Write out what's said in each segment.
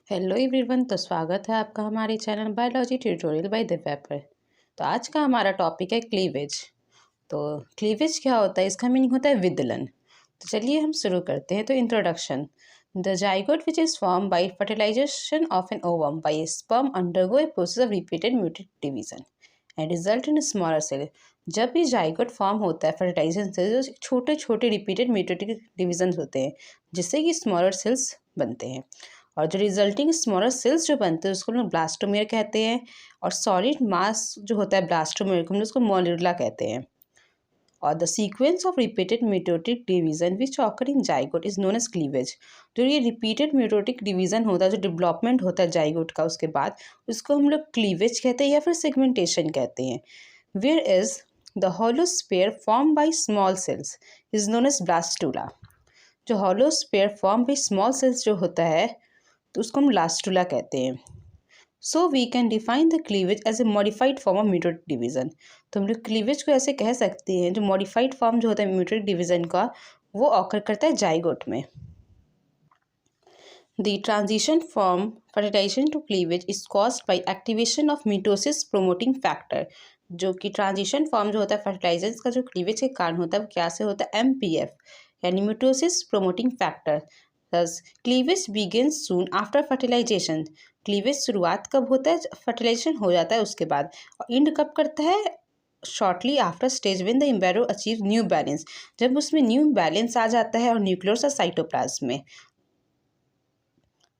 Hello everyone. तो स्वागत है आपका हमारे channel biology tutorial bye Divya पर। तो आज का हमारा टॉपिक है क्लीवेज। तो क्लीवेज क्या होता है, इसका मीनिंग होता है विदलन। तो चलिए हम शुरू करते हैं। तो introduction. The zygote which is form by fertilization of an ovum by a sperm undergo a process of repeated mutate division and result in smaller cell. जब भी जाइगोट फॉर्म होता है फर्टिलाइजेशन से, जो छोटे छोटे रिपीटेड म्यूटेटिव डिवीजन होते हैं जिससे कि स्मॉलर सेल्स बनते हैं, और जो रिजल्टिंग स्मॉलर सेल्स जो बनते हैं उसको हम लोग ब्लास्टोमेयर कहते हैं। और सॉलिड मास जो होता है ब्लास्टोमेयर को हम लोग उसको मोल्यूला कहते हैं। और the sequence of repeated mitotic division which occur in zygote is known as cleavage. जो ये रिपीटेड म्यूटोटिक डिवीजन होता है, जो डेवलपमेंट होता है जाइगोट का उसके बाद, उसको हम लोग क्लीवेज कहते हैं या फिर सेगमेंटेशन कहते हैं। Where is the holosphere form by small cells is known as blastula. जो holosphere form by small cells जो होता है तो उसको हम ब्लास्टूला कहते हैं। So we can define the cleavage as a modified form of mutate division. तो हम लोग क्लीवेज को ऐसे कह सकते हैं, जो मॉडिफाइड फॉर्म जो होता है म्यूटेट डिवीजन का, वो ऑकर करता है जाइगोट में। The transition from fertilization to cleavage is caused by activation of mitosis promoting factor. जो कि ट्रांजिशन फॉर्म जो होता है फर्टिलाइजेशन का, जो क्लीवेज के कारण होता है, वो क्या से होता है? MPF यानी mitosis promoting factor. Thus, cleavage begins soon after fertilization. Cleavage शुरुआत कब होता है? फर्टिलाइजेशन हो जाता है उसके बाद। और इंड कब करता है? Shortly after stage when the embryo achieve new balance. जब उसमें न्यू बैलेंस आ जाता है और न्यूक्लियस और साइटोप्लाज्म में।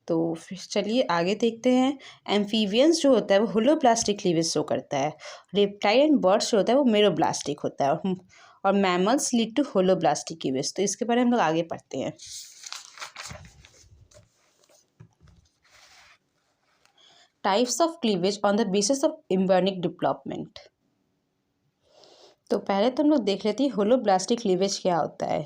तो फिर चलिए आगे देखते हैं। एम्फीबियंस जो होता है वो होलोब्लास्टिक क्लीवेज शो करता है। रेप्टाइल एंड बर्ड्स जो होता है वो मेरोब्लास्टिक होता है। और mammals lead to holoblastic cleavage. तो इसके बारे में हम लोग आगे पढ़ते हैं। Types of cleavage on the basis of embryonic development. तो पहले तो हम लोग देख लेते हैं होलोब्लास्टिक क्लीवेज क्या होता है।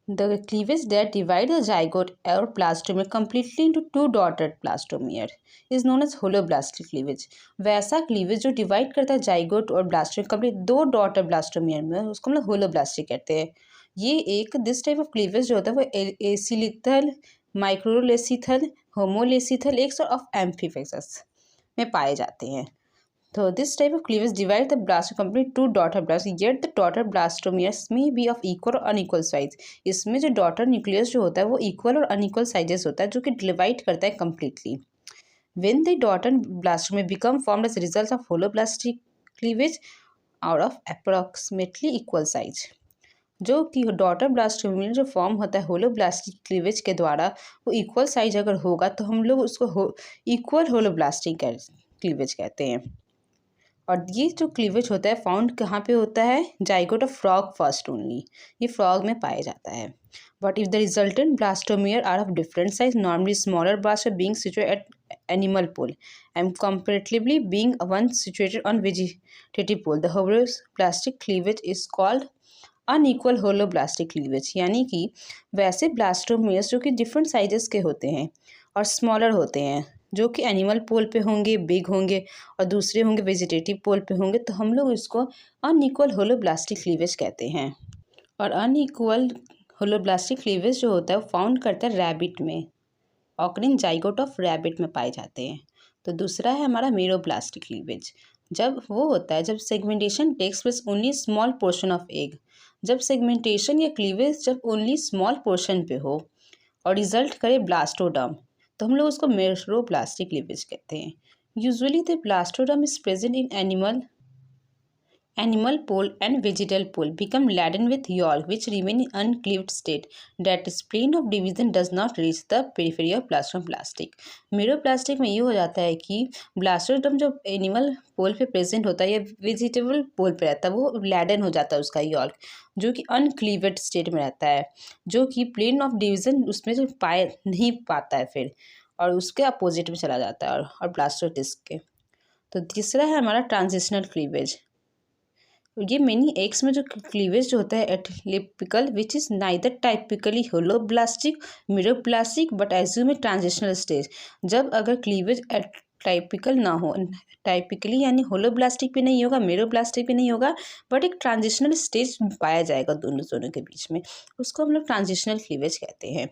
The cleavage that divide the zygote और blastomere completely into two daughter blastomere is known as holoblastic cleavage. वैसा क्लीवेज जो डिवाइड करता है जाइगोट और ब्लास्टोमियर कंप्लीट दो डॉटेड ब्लास्टोमियर में, उसको हम लोग होलोब्लास्टिक कहते हैं। ये एक दिस टाइप ऑफ क्लीवेज जो होता है वो एसिलिथल, माइक्रोलेसिथल, होमोलेसिथल एक सॉर्ट ऑफ एम्फीफेसिस में पाए जाते हैं। So this type of cleavage divides the blastoclaस्ट into two daughter blasts, yet the daughter blastomeres may be of equal or unequal size. इसमें जो daughter nucleus जो होता है वो equal और unequal sizes होता है, जो कि divide करता है completely. When the daughter blastomere become formed as a result of holoblastic cleavage out of approximately equal size. जो कि डॉटर ब्लास्टोमियर जो फॉर्म होता है होलोब्लास्टिक क्लीवेज के द्वारा, वो इक्वल साइज अगर होगा तो हम लोग उसको इक्वल होलोब्लास्टिक क्लीवेज कहते हैं। और ये जो क्लीवेज होता है फाउंड कहाँ पे होता है? Zygote of frog first only. ये फ्रॉग में पाया जाता है। But if the resultant blastomere are of different size, normally smaller blast being situated at animal pole and comparatively being one situated on vegetative pole, the holoblastic cleavage is called unequal holoblastic cleavage. यानी कि वैसे blastomeres जो कि different sizes के होते हैं और smaller होते हैं, जो कि एनिमल पोल पे होंगे, बिग होंगे, और दूसरे होंगे वेजिटेटिव पोल पे होंगे, तो हम लोग इसको अनइक्वल होलोब्लास्टिक क्लीवेज कहते हैं। और अनइक्वल होलोब्लास्टिक क्लीवेज जो होता है वो फाउंड करता है रैबिट में, ऑकरिन जाइगोट ऑफ रैबिट में पाए जाते हैं। तो दूसरा है हमारा मेरोब्लास्टिक क्लीवेज। जब वो होता है जब segmentation takes place only small portion of egg. जब सेगमेंटेशन या क्लीवेज जब ओनली स्मॉल पोर्शन पे हो और रिजल्ट करे ब्लास्टोडर्म, तो हम लोग उसको मेरोब्लास्टिक क्लीवेज कहते हैं। Usually the blastoderm is present in animal pole and vegetal pole become laden with yolk which remain in uncleaved state, that is plane of division does not reach the periphery of blastoplastic. मेरोप्लास्टिक में ये हो जाता है कि blastoderm जो animal पोल पे present होता है या वेजिटेबल पोल पे रहता है, वो लैडन हो जाता है उसका यॉल्क, जो कि अनक्लीवेड स्टेट में रहता है, जो कि प्लेन ऑफ डिवीजन उसमें जो पाए नहीं पाता है फिर, और उसके अपोजिट में चला जाता है और ब्लास्टोडिस्क के। तो तीसरा है हमारा ट्रांजिशनल क्लीवेज। ये मेनी एग्स में जो क्लीवेज जो होता है atypical which is neither typically holoblastic meroblastic but assume a transitional stage. जब अगर क्लीवेज टाइपिकल ना हो, टाइपिकली यानी होलोब्लास्टिक भी नहीं होगा, मेरोब्लास्टिक भी नहीं होगा, बट एक ट्रांजिशनल स्टेज पाया जाएगा दोनों के बीच में, उसको हम लोग ट्रांजिशनल क्लीवेज कहते हैं।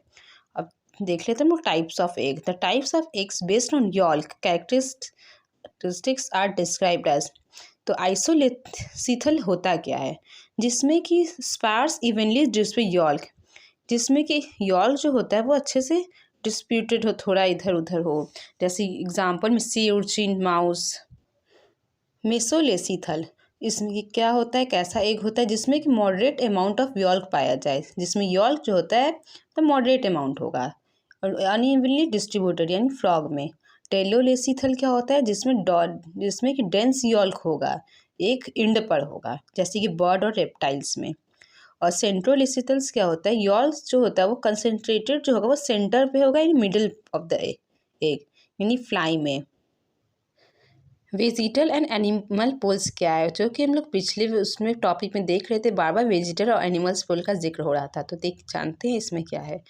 अब देख लेते हैं हम लोग types of egg. The types of eggs based on yolk characteristics are described as. तो आइसोलेसिथल होता क्या है, जिसमें कि स्पार्स इवनली डिस्ट्रीब्यूटेड यॉल्क, जिसमें कि यॉल्क जो होता है वो अच्छे से डिस्प्यूटेड हो, थोड़ा इधर उधर हो। जैसे एग्जांपल में सी उर्चिन माउस। मेसोलेसिथल, इसमें कि क्या होता है, कैसा एग होता है जिसमें कि मॉडरेट अमाउंट ऑफ यॉल्क पाया जाए, जिसमें यॉल्क जो होता है तो मॉडरेट अमाउंट होगा और अनइवनली डिस्ट्रीब्यूटेड यानी फ्रॉग में। टेलोलेसिथल क्या होता है, जिसमें कि डेंस यॉल्क होगा, एक इंड पर होगा, जैसे कि बर्ड और रेप्टाइल्स में। और सेंट्रोलेसिथल्स क्या होता है, यॉल्क जो होता है वो कंसनट्रेटेड जो होगा वो सेंटर पे होगा यानी मिडिल ऑफ द एग यानी फ्लाई में। वेजिटल एंड एनिमल पोल्स क्या है, जो कि हम लोग पिछले उसमें टॉपिक में देख रहे थे, बार बार वेजिटल और एनिमल्स पोल का जिक्र हो रहा था, तो देख जानते हैं इसमें क्या है।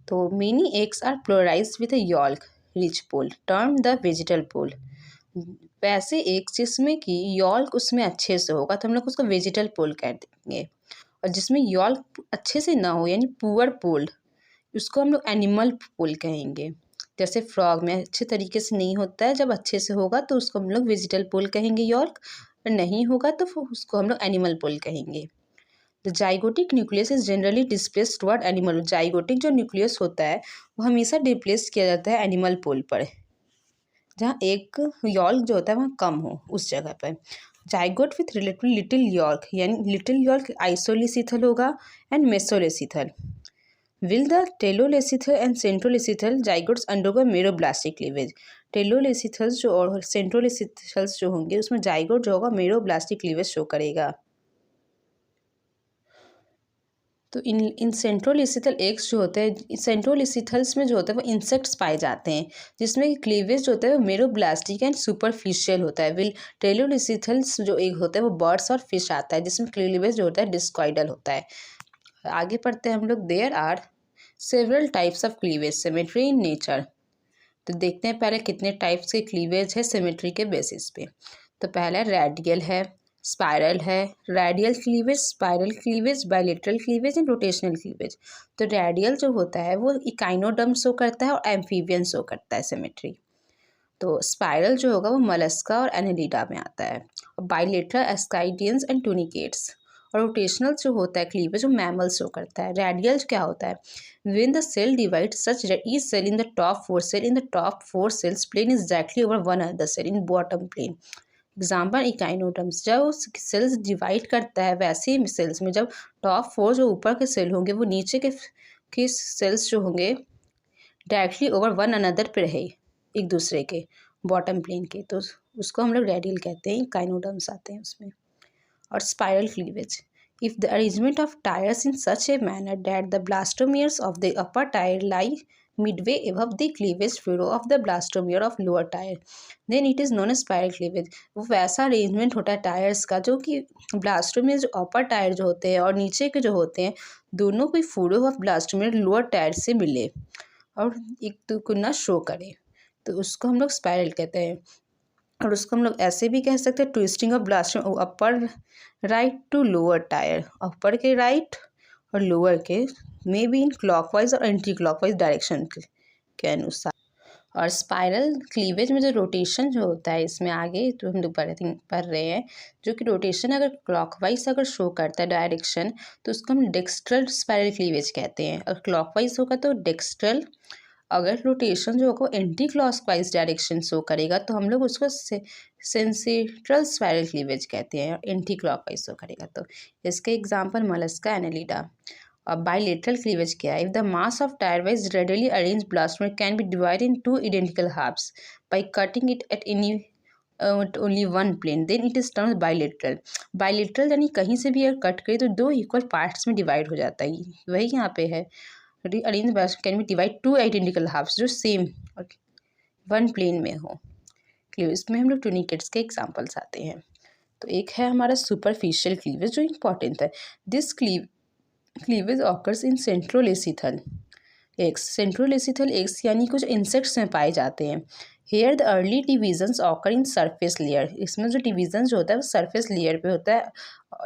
तो many eggs are polarised with a yolk rich pole term the vegetal pole. वैसे एग्स जिसमें कि यॉल्क उसमें अच्छे से होगा तो हम लोग उसको वेजिटल पोल कह देंगे, और जिसमें यॉल्क अच्छे से ना हो यानी पुअर पोल्ड, उसको हम लोग एनिमल पोल कहेंगे। जैसे फ्रॉग में अच्छे तरीके से नहीं होता है, जब अच्छे से होगा तो उसको हम लोग वेजिटल पोल कहेंगे यॉल्क, और नहीं होगा तो फिर उसको हम लोग एनिमल पोल कहेंगे। The zygotic nucleus is generally displace toward animal. Zygotic जो न्यूक्लियस होता है वो हमेशा डिप्लेस किया जाता है एनिमल पोल पर, जहाँ एक यॉल्क जो होता है वहाँ कम हो उस जगह पर। Zygote with relative little yolk यानी लिटिल यॉल्क आइसोलेसिथल होगा and mesolecithal. Will the telolecithal and centrolecithal zygotes undergo meroblastic cleavage? Telolecithals जो और सेंट्रोलेसिथल्स जो होंगे उसमें जाइगोट जो होगा मेरोब्लास्टिक क्लीवेज शो करेगा। तो इन सेंट्रोलेसिथल एग्स जो होते हैं, सेंट्रोलेसिथल्स में जो होता है वो इंसेक्ट्स पाए जाते हैं, जिसमें क्लीवेज जो होता है वो मेरोब्लास्टिक एंड सुपरफिशियल होता है। विल टेलोलेसिथल्स जो एग होता है वो बर्ड्स और फिश आता है, जिसमें क्लीवेज जो होता है डिस्कॉइडल होता है। आगे पढ़ते हैं हम लोग। There are several types of cleavage symmetry in nature. तो देखते हैं पहले कितने टाइप्स के क्लीवेज है सिमेट्री के बेसिस पे। तो पहला रेडियल है, स्पाइरल है, radial cleavage, spiral cleavage, bilateral cleavage and rotational cleavage. तो रेडियल जो होता है वो इकाइनोडर्म शो करता है और एम्फीबियन शो करता है सिमेट्री। तो स्पाइरल जो होगा वो मलस्का और एनेलिडा में आता है, और बायलेटरल एस्काइडियंस एंड टूनिकेट्स। और रोटेशनल जो होता है क्लीवेज वो मैमल शो करता है। रेडियल क्या होता है, when the cell divides such that each cell in the top four cells plane is directly over one another cell in bottom plane। Example echinoderms, जब सेल्स डिवाइड करता है वैसे ही सेल्स में जब टॉप फोर जो ऊपर के सेल होंगे वो नीचे के सेल्स जो होंगे डायरेक्टली ओवर वन अनदर पे रहे एक दूसरे के बॉटम प्लेन के, तो उसको हम लोग रेडियल कहते हैं, इकाइनोडर्म्स आते हैं उसमें। और spiral cleavage, if the arrangement of tires in such a manner that the blastomeres of the upper tire lie midway above the cleavage furrow of the blastomere of lower tire, then it is known as spiral cleavage। वो वैसा arrangement होता है tyres का जो कि blastomere जो अपर tyre जो होते हैं और नीचे के जो होते हैं दोनों कोई फूरो ऑफ ब्लास्टोमियर लोअर टायर से मिले और एक दुगुना शो करे, तो उसको हम लोग स्पाइरल कहते हैं। और उसको हम लोग ऐसे भी कह सकते हैं twisting of blastomere upper right to lower tier, upper के राइट और लोअर के मे बी इन क्लॉकवाइज और एंटी क्लॉकवाइज डायरेक्शन के अनुसार। और स्पाइरल क्लीवेज में जो रोटेशन जो होता है इसमें आगे तो हम लोग पढ़ रहे हैं, जो कि रोटेशन अगर क्लॉकवाइज अगर शो करता है डायरेक्शन तो उसको हम डेक्स्ट्रल स्पाइरल क्लीवेज कहते हैं, और क्लॉकवाइज होगा तो डेक्स्ट्रल। अगर रोटेशन जो होगा एंटी क्लॉकवाइज डायरेक्शन शो करेगा तो हम लोग उसको सेंसिट्रल स्पाइरल क्लीवेज कहते हैं, एंटी क्लॉकवाइज शो करेगा तो। इसके एग्जांपल मलस्का, एनेलिडा। और बायलेटरल क्लीवेज क्या है, if the mass of tier wise radially arrange blastomere can be divided in two identical halves by cutting it at any only one plane then it is termed bilateral. Bilateral यानी कहीं से भी अगर cut करे तो दो equal parts में divide हो जाता है, वही यहाँ पे है। Arrange can be divide to identical halves जो सेम और वन प्लेन में हो। क्लीवेज में हम लोग टूनिकेट्स के एग्जांपल्स आते हैं। तो एक है हमारा सुपरफिशियल क्लीवेज जो इंपॉर्टेंट है। This cleavage occurs in centrolecithal eggs. Centrolecithal eggs यानी कुछ इंसेक्ट्स में पाए जाते हैं। Here the early divisions occur in surface layer, इसमें जो डिविजन जो होता है वो सरफेस लेयर पे होता है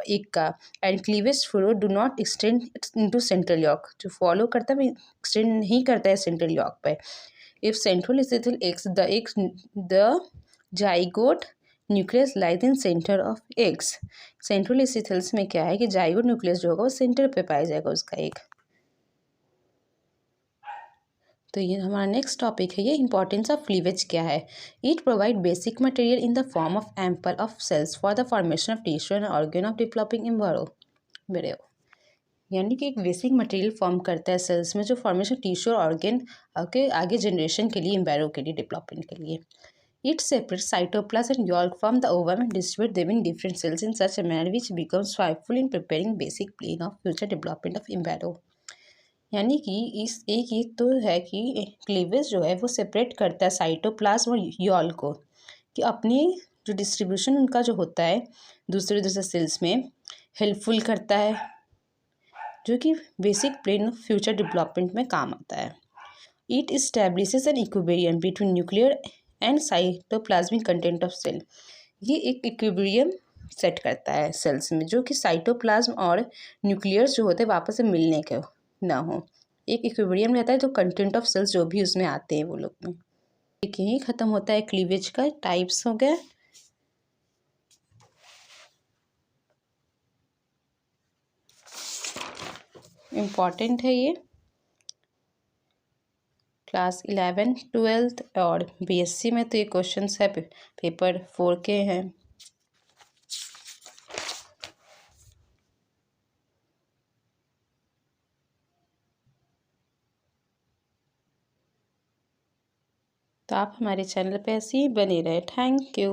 एक का। And cleavage flow do not extend into central York, जो फॉलो करता है वो एक्सटेंड नहीं करता है सेंट्रल यॉर्क पे। इफ सेंट्रल स्थिति x the zygote nucleus lies in centre of eggs, central स्थिति में क्या है कि जाइगोट न्यूक्लियस जो होगा वो सेंटर पे पाया जाएगा उसका एक। तो ये हमारा नेक्स्ट टॉपिक है, ये इंपॉर्टेंस ऑफ क्लीवेज क्या है। It provide basic material in the form of ample of cells for the formation of tissue and organ of developing embryo, यानी कि एक बेसिक मटेरियल फॉर्म करता है सेल्स में जो फॉर्मेशन टिश्यू और ऑर्गन के आगे जनरेशन के लिए, एम्ब्रियो के लिए, डेवलपमेंट के लिए। It separate cytoplasm and yolk from the ovum and distribute them in different cells in such a manner which becomes helpful in preparing basic plane of future development of embryo. यानी कि इस एक ये तो है कि क्लीवेज जो है वो सेपरेट करता है साइटोप्लाज्म और यॉल को, कि अपने जो डिस्ट्रीब्यूशन उनका जो होता है दूसरे दूसरे सेल्स में हेल्पफुल करता है, जो कि basic plane of future development में काम आता है। It establishes an equilibrium between nuclear and cytoplasmic content of cell, ये एक इक्विलिब्रियम सेट करता है सेल्स में, जो कि साइटोप्लाज्म और न्यूक्लियर्स जो होते हैं वापस से मिलने के ना हो, एक इक्विलिब्रियम रहता है, तो कंटेंट ऑफ सेल्स जो भी उसमें आते हैं वो लोग में। ठीक, यही खत्म होता है क्लीवेज का, टाइप्स हो गए। इम्पॉर्टेंट है ये क्लास 11, 12 और बीएससी में, तो ये क्वेश्चंस है पेपर 4 के हैं। तो आप हमारे चैनल पे ऐसे ही बने रहे। Thank you.